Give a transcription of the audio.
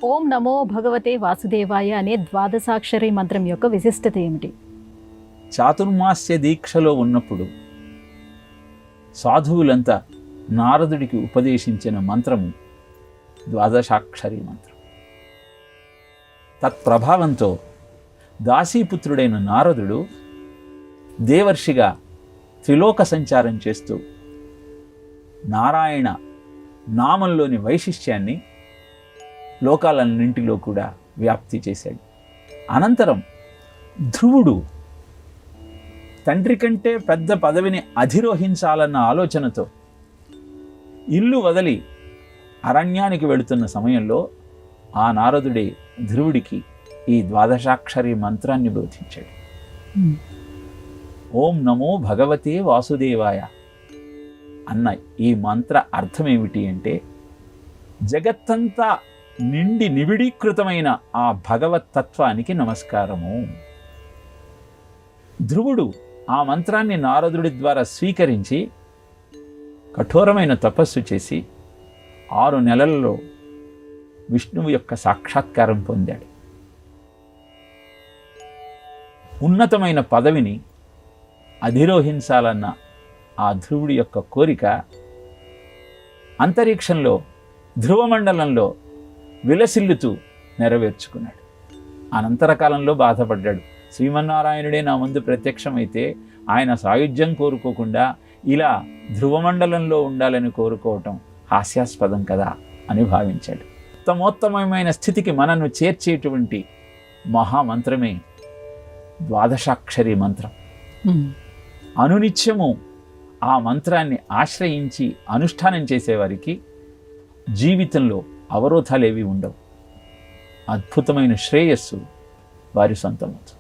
ఓం నమో భగవతే వాసుదేవాయ అనే ద్వాదశాక్షరి మంత్రం యొక్క విశిష్టత ఏమిటి? చాతుర్మాస్య దీక్షలో ఉన్నప్పుడు సాధువులంతా నారదుడికి ఉపదేశించిన మంత్రము ద్వాదశాక్షరి మంత్రం. తత్ప్రభావంతో దాసీపుత్రుడైన నారదుడు దేవర్షిగా త్రిలోక సంచారం చేస్తూ నారాయణ నామంలోని వైశిష్ట్యాన్ని లోకాలన్నింటిలో కూడా వ్యాప్తి చేశాడు. అనంతరం ధ్రువుడు తండ్రి కంటే పెద్ద పదవిని అధిరోహించాలన్న ఆలోచనతో ఇల్లు వదిలి అరణ్యానికి వెళుతున్న సమయంలో ఆ నారదుడే ధ్రువుడికి ఈ ద్వాదశాక్షరి మంత్రాన్ని బోధించాడు. ఓం నమో భగవతే వాసుదేవాయ అన్న ఈ మంత్ర అర్థం ఏమిటి అంటే, జగత్తంతా నిండి నిబిడీకృతమైన ఆ భగవత్ తత్వానికి నమస్కారము. ధ్రువుడు ఆ మంత్రాన్ని నారదుడి ద్వారా స్వీకరించి కఠోరమైన తపస్సు చేసి 6 నెలల్లో విష్ణువు యొక్క సాక్షాత్కారం పొందాడు. ఉన్నతమైన పదవిని అధిరోహించాలన్న ఆ ధ్రువుడి యొక్క కోరిక అంతరిక్షంలో ధ్రువమండలంలో విలసిల్లుతూ నెరవేర్చుకున్నాడు. అనంతరకాలంలో బాధపడ్డాడు. శ్రీమన్నారాయణుడే నా ముందు ప్రత్యక్షమైతే ఆయన సాయుధ్యం కోరుకోకుండా ఇలా ధ్రువమండలంలో ఉండాలని కోరుకోవటం హాస్యాస్పదం కదా అని భావించాడు. ఉత్తమోత్తమమైన స్థితికి మనను చేర్చేటువంటి మహామంత్రమే ద్వాదశాక్షరి మంత్రం. అనునిత్యము ఆ మంత్రాన్ని ఆశ్రయించి అనుష్ఠానం చేసేవారికి జీవితంలో అవరోధాలేవి ఉండవు. అద్భుతమైన శ్రేయస్సు వారి సొంతమవుతుంది.